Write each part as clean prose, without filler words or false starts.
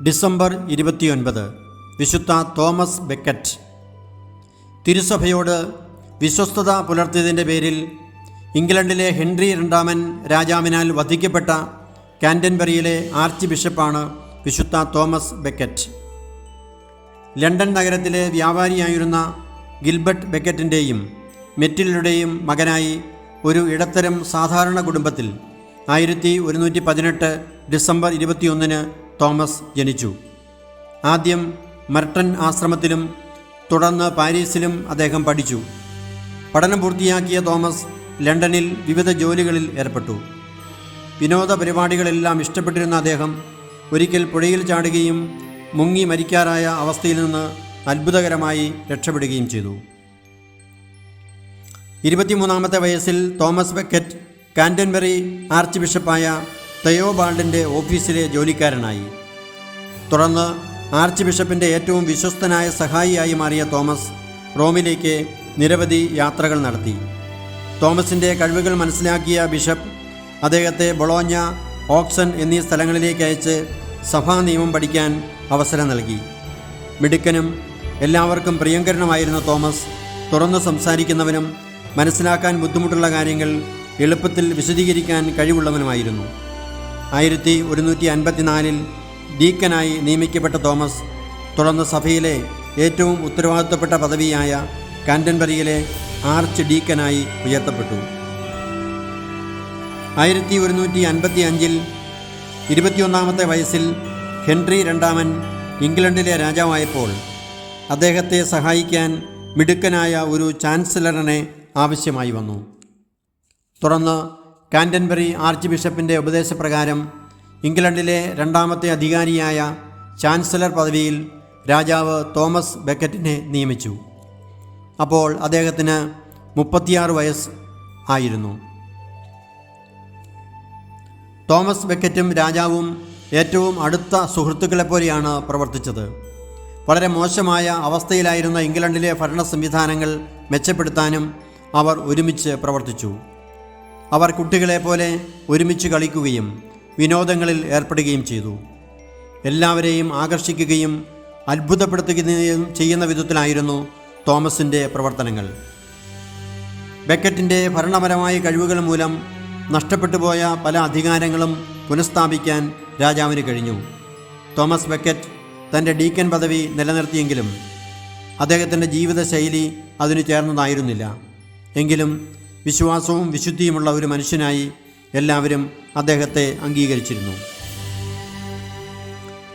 December 29 വിശുദ്ധ Thomas Beckett. തിരുസഭയോട് വിശ്വസ്തത പുലർത്തിയതിൻ്റെ പേരിൽ ഇംഗ്ലണ്ടിലെ ഹെൻറി രണ്ടാമൻ രാജാവിനാൽ വധിക്കപ്പെട്ട കാൻറ്റർബറിയിലെ ആർച്ച് ബിഷപ്പാണ് വിശുദ്ധ തോമസ് ബെക്കറ്റ്. ലണ്ടൻ നഗരത്തിലെ വ്യാപാരിയായിരുന്ന ഗിൽബർട്ട് ബെക്കറ്റിൻ്റെയും മെറ്റിൽഡയുടെയും മകനായി ഒരു ഇടത്തരം സാധാരണ കുടുംബത്തിൽ 1118 ഡിസംബർ 21 തോമസ് ജനിച്ചു. ആദ്യം മർട്ടൺ ആശ്രമത്തിലും തുടർന്ന് പാരീസിലും അദ്ദേഹം പഠിച്ചു. പഠനം പൂർത്തിയാക്കിയ തോമസ് ലണ്ടനിൽ വിവിധ ജോലികളിൽ ഏർപ്പെട്ടു. വിനോദ പരിപാടികളെല്ലാം ഇഷ്ടപ്പെട്ടിരുന്ന അദ്ദേഹം ഒരിക്കൽ പുഴയിൽ ചാടുകയും മുങ്ങി മരിക്കാറായ അവസ്ഥയിൽ നിന്ന് അത്ഭുതകരമായി രക്ഷപ്പെടുകയും ചെയ്തു. 23-ാമത്തെ വയസ്സിൽ തോമസ് ബെക്കറ്റ് കാൻറ്റർബറി ആർച്ച് ബിഷപ്പായ തെയോബാൾഡിൻ്റെ ഓഫീസിലെ ജോലിക്കാരനായി. തുടർന്ന് ആർച്ച് ബിഷപ്പിൻ്റെ ഏറ്റവും വിശ്വസ്തനായ സഹായിയായി മാറിയ തോമസ് റോമിലേക്ക് നിരവധി യാത്രകൾ നടത്തി. തോമസിൻ്റെ കഴിവുകൾ മനസ്സിലാക്കിയ ബിഷപ്പ് അദ്ദേഹത്തെ ബൊളോഞ്ഞ, ഓക്സൺ എന്നീ സ്ഥലങ്ങളിലേക്ക് അയച്ച് സഭാ നിയമം പഠിക്കാൻ അവസരം നൽകി. മിടുക്കനും എല്ലാവർക്കും പ്രിയങ്കരനുമായിരുന്ന തോമസ് തുറന്നു സംസാരിക്കുന്നവനും മനസ്സിലാക്കാൻ ബുദ്ധിമുട്ടുള്ള കാര്യങ്ങൾ എളുപ്പത്തിൽ വിശദീകരിക്കാൻ കഴിവുള്ളവനുമായിരുന്നു. 1154 ഡീക്കനായി നിയമിക്കപ്പെട്ട തോമസ് തുടർന്ന് സഭയിലെ ഏറ്റവും ഉത്തരവാദിത്തപ്പെട്ട പദവിയായ കാൻറ്റർബറിയിലെ ആർച്ച് ഡീക്കനായി ഉയർത്തപ്പെട്ടു. 1155 21-ാമത്തെ വയസ്സിൽ ഹെൻറി രണ്ടാമൻ ഇംഗ്ലണ്ടിലെ രാജാവായപ്പോൾ അദ്ദേഹത്തെ സഹായിക്കാൻ മിടുക്കനായ ഒരു ചാൻസലറിനെ ആവശ്യമായി വന്നു. തുടർന്ന് കാൻറ്റർബറി ആർച്ച് ബിഷപ്പിൻ്റെ ഉപദേശപ്രകാരം ഇംഗ്ലണ്ടിലെ രണ്ടാമത്തെ അധികാരിയായ ചാൻസലർ പദവിയിൽ രാജാവ് തോമസ് ബെക്കറ്റിനെ നിയമിച്ചു. അപ്പോൾ അദ്ദേഹത്തിന് 36 വയസ്സ് ആയിരുന്നു. തോമസ് ബെക്കറ്റും രാജാവും ഏറ്റവും അടുത്ത സുഹൃത്തുക്കളെപ്പോലെയാണ് പ്രവർത്തിച്ചത്. വളരെ മോശമായ അവസ്ഥയിലായിരുന്ന ഇംഗ്ലണ്ടിലെ ഭരണ സംവിധാനങ്ങൾ മെച്ചപ്പെടുത്താനും അവർ ഒരുമിച്ച് പ്രവർത്തിച്ചു. അവർ കുട്ടികളെപ്പോലെ ഒരുമിച്ച് കളിക്കുകയും വിനോദങ്ങളിൽ ഏർപ്പെടുകയും ചെയ്തു. എല്ലാവരെയും ആകർഷിക്കുകയും അത്ഭുതപ്പെടുത്തുകയും ചെയ്യുന്ന വിധത്തിലായിരുന്നു തോമസിൻ്റെ പ്രവർത്തനങ്ങൾ. ബെക്കറ്റിൻ്റെ ഭരണപരമായ കഴിവുകൾ മൂലം നഷ്ടപ്പെട്ടുപോയ പല അധികാരങ്ങളും പുനഃസ്ഥാപിക്കാൻ രാജാവിന് കഴിഞ്ഞു. തോമസ് ബെക്കറ്റ് തൻ്റെ ഡീക്കൻ പദവി നിലനിർത്തിയെങ്കിലും അദ്ദേഹത്തിൻ്റെ ജീവിതശൈലി അതിനു ചേർന്നതായിരുന്നില്ല. എങ്കിലും വിശ്വാസവും വിശുദ്ധിയുമുള്ള ഒരു മനുഷ്യനായി എല്ലാവരും അദ്ദേഹത്തെ അംഗീകരിച്ചിരുന്നു.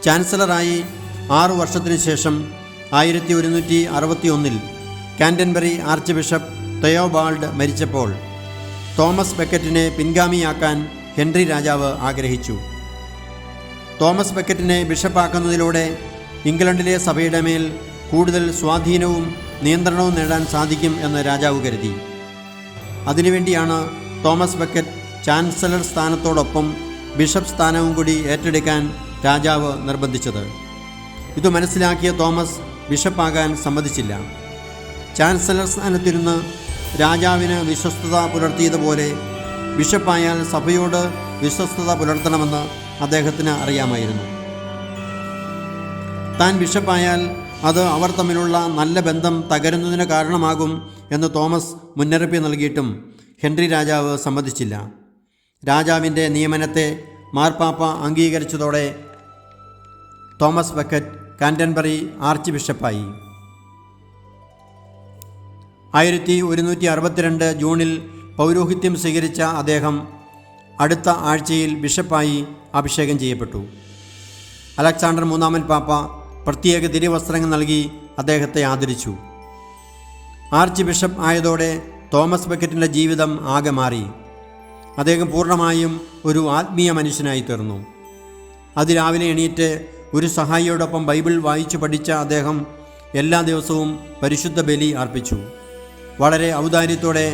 ചാൻസലറായി 6 വർഷത്തിനു ശേഷം 1161 കാൻറ്റർബറി ആർച്ച് ബിഷപ്പ് തെയോബാൾഡ് മരിച്ചപ്പോൾ തോമസ് ബെക്കറ്റിനെ പിൻഗാമിയാക്കാൻ ഹെൻറി രാജാവ് ആഗ്രഹിച്ചു. തോമസ് ബെക്കറ്റിനെ ബിഷപ്പാക്കുന്നതിലൂടെ ഇംഗ്ലണ്ടിലെ സഭയുടെ മേൽ കൂടുതൽ സ്വാധീനവും നിയന്ത്രണവും നേടാൻ സാധിക്കും എന്ന് രാജാവ് കരുതി. അതിനുവേണ്ടിയാണ് തോമസ് ബെക്കറ്റ് ചാൻസലർ സ്ഥാനത്തോടൊപ്പം ബിഷപ്പ് സ്ഥാനവും കൂടി ഏറ്റെടുക്കാൻ രാജാവ് നിർബന്ധിച്ചത്. ഇത് മനസ്സിലാക്കിയ തോമസ് ബിഷപ്പാകാൻ സമ്മതിച്ചില്ല. ചാൻസലർ സ്ഥാനത്തിരുന്ന് രാജാവിന് വിശ്വസ്തത പുലർത്തിയതുപോലെ ബിഷപ്പായാൽ സഭയോട് വിശ്വസ്തത പുലർത്തണമെന്ന് അദ്ദേഹത്തിന് അറിയാമായിരുന്നു. താൻ ബിഷപ്പായാൽ അത് അവർ തമ്മിലുള്ള നല്ല ബന്ധം തകരുന്നതിന് കാരണമാകും എന്ന് തോമസ് മുന്നറിയിപ്പ് നൽകിയിട്ടും ഹെൻറി രാജാവ് സമ്മതിച്ചില്ല. രാജാവിൻ്റെ നിയമനത്തെ മാർപ്പാപ്പ അംഗീകരിച്ചതോടെ തോമസ് ബെക്കറ്റ് കാൻറ്റർബറി ആർച്ച് ബിഷപ്പായി. 1162 ജൂണിൽ പൗരോഹിത്യം സ്വീകരിച്ച അദ്ദേഹം അടുത്ത ആഴ്ചയിൽ ബിഷപ്പായി അഭിഷേകം ചെയ്യപ്പെട്ടു. അലക്സാണ്ടർ 3-ാമൻ പാപ്പ പ്രത്യേക തിരുവസ്ത്രങ്ങൾ നൽകി അദ്ദേഹത്തെ ആദരിച്ചു. ആർച്ച് ബിഷപ്പ് ആയതോടെ തോമസ് ബെക്കറ്റിൻ്റെ ജീവിതം ആകെ മാറി. അദ്ദേഹം പൂർണ്ണമായും ഒരു ആത്മീയ മനുഷ്യനായി തീർന്നു. അതിരാവിലെ എണീറ്റ് ഒരു സഹായിയോടൊപ്പം ബൈബിൾ വായിച്ചു പഠിച്ച അദ്ദേഹം എല്ലാ ദിവസവും പരിശുദ്ധ ബലി അർപ്പിച്ചു. വളരെ ഔദാര്യത്തോടെ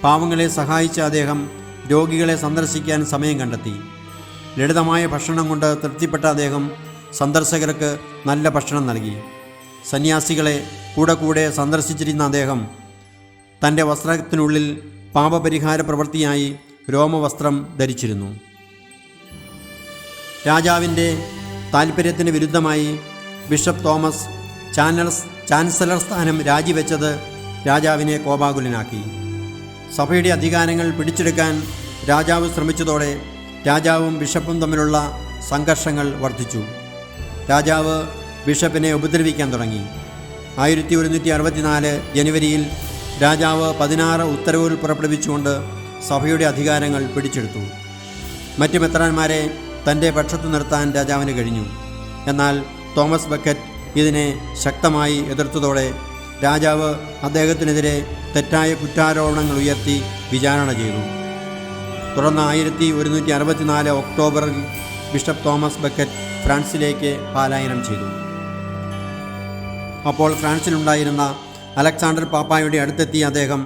പാവങ്ങളെ സഹായിച്ച അദ്ദേഹം രോഗികളെ സന്ദർശിക്കാൻ സമയം കണ്ടെത്തി. ലളിതമായ ഭക്ഷണം കൊണ്ട് തൃപ്തിപ്പെട്ട അദ്ദേഹം സന്ദർശകർക്ക് നല്ല ഭക്ഷണം നൽകി. സന്യാസികളെ കൂടെ സന്ദർശിച്ചിരുന്ന അദ്ദേഹം തൻ്റെ വസ്ത്രത്തിനുള്ളിൽ പാപപരിഹാര പ്രവൃത്തിയായി രോമവസ്ത്രം ധരിച്ചിരുന്നു. രാജാവിൻ്റെ താൽപ്പര്യത്തിന് വിരുദ്ധമായി ബിഷപ്പ് തോമസ് ചാൻസലർ സ്ഥാനം രാജിവെച്ചത് രാജാവിനെ കോപാകുലനാക്കി. സഭയുടെ അധികാരങ്ങൾ പിടിച്ചെടുക്കാൻ രാജാവ് ശ്രമിച്ചതോടെ രാജാവും ബിഷപ്പും തമ്മിലുള്ള സംഘർഷങ്ങൾ വർദ്ധിച്ചു. രാജാവ് ബിഷപ്പിനെ ഉപദ്രവിക്കാൻ തുടങ്ങി. 1164 ജനുവരിയിൽ രാജാവ് 16 ഉത്തരവുകൾ പുറപ്പെടുവിച്ചുകൊണ്ട് സഭയുടെ അധികാരങ്ങൾ പിടിച്ചെടുത്തു. മറ്റ് മെത്രാന്മാരെ തൻ്റെ പക്ഷത്തു നിർത്താൻ രാജാവിന് കഴിഞ്ഞു. എന്നാൽ തോമസ് ബക്കറ്റ് ഇതിനെ ശക്തമായി എതിർത്തതോടെ രാജാവ് അദ്ദേഹത്തിനെതിരെ തെറ്റായ കുറ്റാരോപണങ്ങൾ ഉയർത്തി വിചാരണ ചെയ്തു. തുടർന്ന് 1164 ഒക്ടോബറിൽ ബിഷപ്പ് തോമസ് ബക്കറ്റ് ഫ്രാൻസിലേക്ക് പലായനം ചെയ്തു. അപ്പോൾ ഫ്രാൻസിലുണ്ടായിരുന്ന അലക്സാണ്ടർ പാപ്പായുടെ അടുത്തെത്തിയ അദ്ദേഹം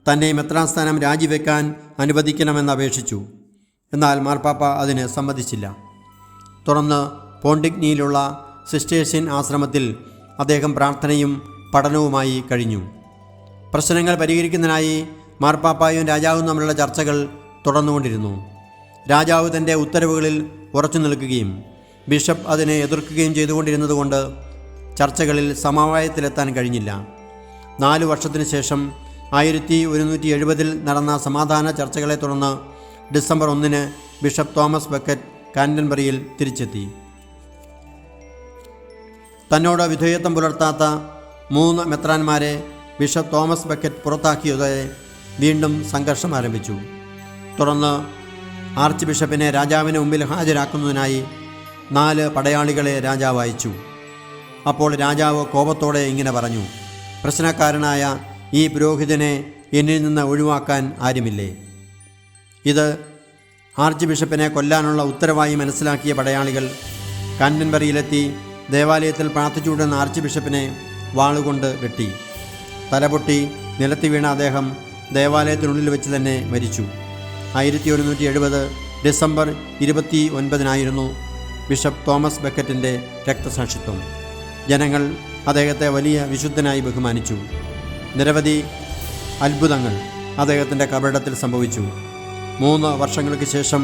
തന്നെ മെത്രാൻ സ്ഥാനം രാജിവെക്കാൻ അനുവദിക്കണമെന്ന് അപേക്ഷിച്ചു. എന്നാൽ മാർപ്പാപ്പ അതിന് സമ്മതിച്ചില്ല. തുടർന്ന് പോണ്ടിഗ്നിയിലുള്ള സിസ്റ്റേഴ്സ്യൻ ആശ്രമത്തിൽ അദ്ദേഹം പ്രാർത്ഥനയും പഠനവുമായി കഴിഞ്ഞു. പ്രശ്നങ്ങൾ പരിഹരിക്കുന്നതിനായി മാർപ്പാപ്പായും രാജാവും തമ്മിലുള്ള ചർച്ചകൾ തുടർന്നുകൊണ്ടിരുന്നു. രാജാവ് തൻ്റെ ഉത്തരവുകളിൽ ഉറച്ചു നിൽക്കുകയും ബിഷപ്പ് അതിനെ എതിർക്കുകയും ചെയ്തുകൊണ്ടിരുന്നതുകൊണ്ട് ചർച്ചകളിൽ സമവായത്തിലെത്താൻ കഴിഞ്ഞില്ല. 4 വർഷത്തിനു ശേഷം 1170 നടന്ന സമാധാന ചർച്ചകളെ തുടർന്ന് ഡിസംബർ 1 ബിഷപ്പ് തോമസ് ബക്കറ്റ് കാൻറ്റർബറിയിൽ തിരിച്ചെത്തി. തന്നോട് വിധേയത്വം പുലർത്താത്ത 3 മെത്രാന്മാരെ ബിഷപ്പ് തോമസ് ബക്കറ്റ് പുറത്താക്കിയതോടെ വീണ്ടും സംഘർഷം ആരംഭിച്ചു. തുടർന്ന് ആർച്ച് ബിഷപ്പിനെ രാജാവിന് മുമ്പിൽ ഹാജരാക്കുന്നതിനായി 4 പടയാളികളെ രാജാവ് അയച്ചു. അപ്പോൾ രാജാവ് കോപത്തോടെ ഇങ്ങനെ പറഞ്ഞു: പ്രശ്നക്കാരനായ ഈ പുരോഹിതനെ എന്നിൽ നിന്ന് ഒഴിവാക്കാൻ ആരുമില്ലേ? ഇത് ആർച്ച് ബിഷപ്പിനെ കൊല്ലാനുള്ള ഉത്തരവായി മനസ്സിലാക്കിയ പടയാളികൾ കാൻറ്റർബറിയിലെത്തി ദേവാലയത്തിൽ പ്രാർത്ഥിച്ചുകൊണ്ടിരുന്ന ആർച്ച് ബിഷപ്പിനെ വാളുകൊണ്ട് വെട്ടി. തലപൊട്ടി നിലത്ത് വീണ അദ്ദേഹം ദേവാലയത്തിനുള്ളിൽ വെച്ച് തന്നെ മരിച്ചു. 1170 ഡിസംബർ 29 ബിഷപ്പ് തോമസ് ബക്കറ്റിൻ്റെ രക്തസാക്ഷിത്വം. ജനങ്ങൾ അദ്ദേഹത്തെ വലിയ വിശുദ്ധനായി ബഹുമാനിച്ചു. നിരവധി അത്ഭുതങ്ങൾ അദ്ദേഹത്തിൻ്റെ കബറിടത്തിൽ സംഭവിച്ചു. 3 വർഷങ്ങൾക്ക് ശേഷം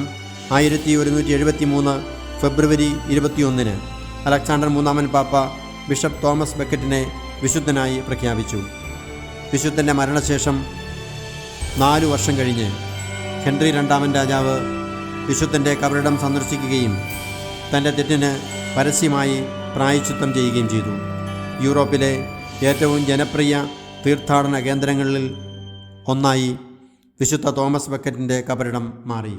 1173 ഫെബ്രുവരി 21 അലക്സാണ്ടർ മൂന്നാമൻ പാപ്പ ബിഷപ്പ് തോമസ് ബക്കറ്റിനെ വിശുദ്ധനായി പ്രഖ്യാപിച്ചു. വിശുദ്ധൻ്റെ മരണശേഷം 4 വർഷം കഴിഞ്ഞ് ഹെൻറി 2 രാജാവ് വിശുദ്ധൻ്റെ കബറിടം സന്ദർശിക്കുകയും തൻ്റെ തെറ്റിന് പരസ്യമായി പ്രായശ്ചിത്തം ചെയ്യുകയും ചെയ്തു. യൂറോപ്പിലെ ഏറ്റവും ജനപ്രിയ തീർത്ഥാടന കേന്ദ്രങ്ങളിൽ ഒന്നായി വിശുദ്ധ തോമസ് ബക്കറ്റിൻ്റെ കബറിടം മാറി.